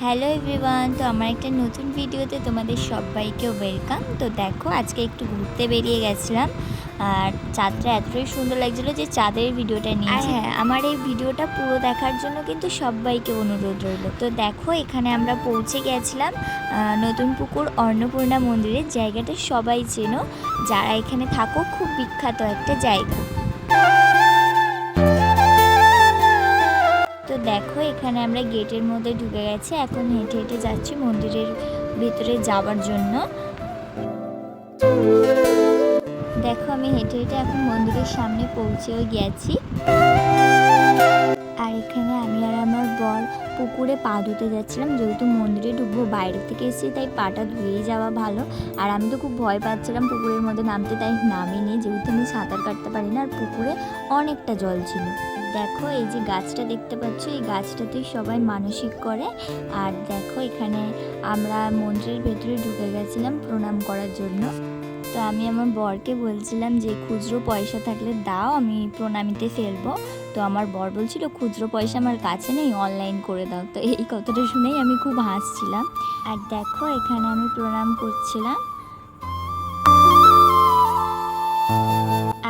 Hello everyone, তো আমার একটা নতুন ভিডিওতে তোমাদের সবাইকে ওয়েলকাম। তো দেখো, আজকে একটু ঘুরতে বেরিয়ে গেছিলাম আর চাঁদটা এতটাই সুন্দর লাগছিলো যে চাঁদের ভিডিওটা নিয়েছি। হ্যাঁ, আমার এই ভিডিওটা পুরো দেখার জন্য কিন্তু সবাইকে অনুরোধ রইল। তো দেখো, এখানে আমরা পৌঁছে গেছিলাম নতুন পুকুর অন্নপূর্ণা মন্দিরের। জায়গাটা সবাই চেনো, যারা এখানে থাকো, খুব বিখ্যাত একটা জায়গা। তো দেখো, এখানে আমরা গেটের মধ্যে ঢুকে গেছি, এখন হেঁটে হেঁটে যাচ্ছি মন্দিরের ভিতরে যাওয়ার জন্য। দেখো, আমি হেঁটে হেঁটে এখন মন্দিরের সামনে পৌঁছেও গেছি। আর এখানে আমি আর আমার বর পুকুরে পা ধুতে যাচ্ছিলাম, যেহেতু মন্দিরে ঢুকবো, বাইরে থেকে এসেছি, তাই পাটা ধুয়েই যাওয়া ভালো। আর আমি তো খুব ভয় পাচ্ছিলাম পুকুরের মধ্যে নামতে, তাই নামিনি, যেহেতু আমি সাঁতার কাটতে পারি না। আর পুকুরে অনেকটা জল ছিল। দেখো, এই যে গাছটা দেখতে পাচ্ছ, এই গাছটাতেই সবাই মানসিক করে। আর দেখো, এখানে আমরা মন্দিরের ভেতরে ঢুকে গেছিলাম প্রণাম করার জন্য। তো আমি আমার বরকে বলছিলাম যে খুচরো পয়সা থাকলে দাও, আমি প্রণামীতে ফেলবো। তো আমার বর বলছিল খুচরো পয়সা আমার কাছে নেই, অনলাইন করে দাও। তো এই কথাটা শুনেই আমি খুব হাসছিলাম। আর দেখো, এখানে আমি প্রণাম করছিলাম।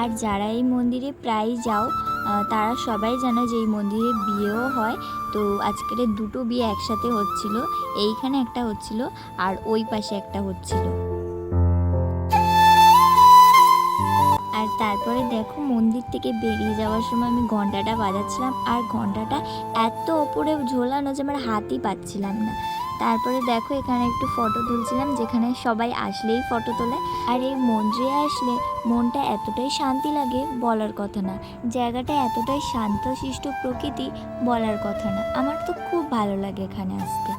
আর যারা এই মন্দিরে প্রায় যাও, তারা সবাই জানো যে এই মন্দিরে বিয়েও হয়। তো আজকের দুটো বিয়ে একসাথে হচ্ছিল, এইখানে একটা হচ্ছিল আর ওই পাশে একটা হচ্ছিল। আর তারপরে দেখো, মন্দির থেকে বেরিয়ে যাওয়ার সময় আমি ঘন্টাটা বাজাচ্ছিলাম, আর ঘন্টাটা এত ওপরে ঝোলানো যে আমার হাতই পাচ্ছিলাম না। তারপরে দেখো, এখানে একটু ফটো তুলছিলাম, যেখানে সবাই আসলেই ফটো তোলে। আর এই মন্দিরে আসলে মনটা এতটাই শান্তি লাগে, বলার কথা না। জায়গাটা এতটাই শান্তশিষ্ট প্রকৃতি, বলার কথা না। আমার তো খুব ভালো লাগে এখানে আসতে।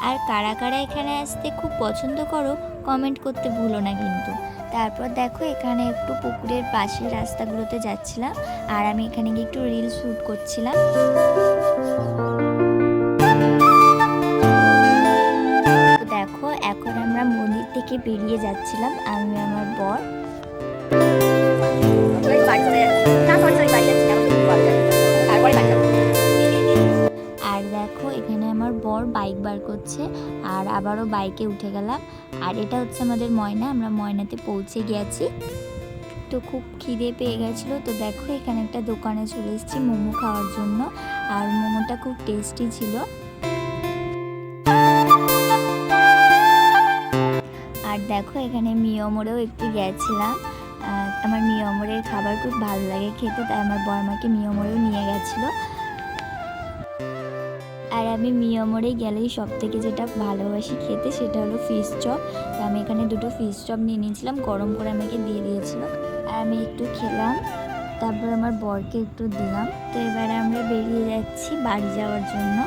আর কারা কারা এখানে আসতে খুব পছন্দ করো, কমেন্ট করতে ভুলো না কিন্তু। তারপর দেখো, এখানে একটু পুকুরের পাশের রাস্তাগুলোতে যাচ্ছিলাম, আর আমি এখানে গিয়ে একটু রিল শ্যুট করছিলাম। দেখো, এখন আমরা মন্দির থেকে বেরিয়ে যাচ্ছিলাম, আমি আমার বর। আর দেখো, এখানে আমার বর বাইক বার করছে, আর আবারও বাইকে উঠে গেলাম। আর এটা হচ্ছে আমাদের ময়না, আমরা ময়নাতে পৌঁছে গেছি। তো খুব খিদে পেয়ে গেছিলো, তো দেখো এখানে একটা দোকানে চলে এসেছি মোমো খাওয়ার জন্য। আর মোমোটা খুব টেস্টি ছিল। আর দেখো, এখানে মিয়মোরেও একটু গেছিলাম। আমার মিয়মোরের খাবার খুব ভালো লাগে খেতে, তাই আমার বর আমাকে মিয়মোরেও নিয়ে গেছিলো। আর আমি মিয়মোরে গেলেই সব থেকে যেটা ভালোবাসি খেতে, সেটা হলো ফিশ চপ। তো আমি এখানে দুটো ফিশ চপ নিয়ে নিয়েছিলাম, গরম করে আমাকে দিয়ে দিয়েছিল। আর আমি একটু খেলাম, তারপর আমার বরকে একটু দিলাম। তো এবারে আমরা বেরিয়ে যাচ্ছি বাড়ি যাওয়ার জন্য।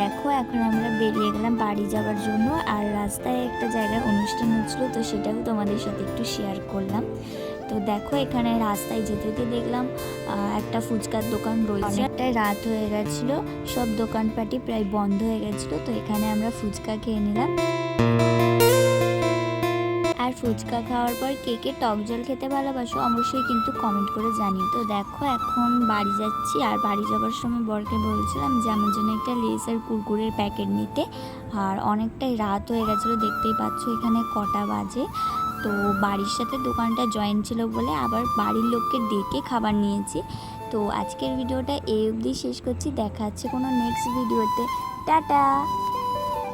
দেখো, এখন আমরা বেরিয়ে গেলাম বাড়ি যাওয়ার জন্য। আর রাস্তায় একটা জায়গায় অনুষ্ঠান হচ্ছিল, তো সেটাও তোমাদের সাথে একটু শেয়ার করলাম। তো দেখো, এখানে রাস্তায় যেতে যেতে দেখলাম একটা ফুচকার দোকান রয়েছে। অনেকটাই রাত হয়ে গেছিলো, সব দোকানপাটি প্রায় বন্ধ হয়ে গেছিলো। তো এখানে আমরা ফুচকা খেয়ে নিলাম। আর ফুচকা খাওয়ার পর কে কে টক জল খেতে ভালোবাসো, অবশ্যই কিন্তু কমেন্ট করে জানিও। তো দেখো, এখন বাড়ি যাচ্ছি। আর বাড়ি যাওয়ার সময় বরকে বলছিলাম যে আমার জন্য একটা লেস আর কুরকুরের প্যাকেট নিতে। আর অনেকটাই রাত হয়ে গেছিলো, দেখতেই পাচ্ছ এখানে কটা বাজে। তো বাড়ির সাথে দোকানটা জয়েন্ট ছিল বলে আবার বাড়ির লোককে ডেকে খাবার নিয়েছি। তো আজকের ভিডিওটা এই অবধি শেষ করছি, দেখা হচ্ছে কোনো নেক্সট ভিডিওতে। টাটা।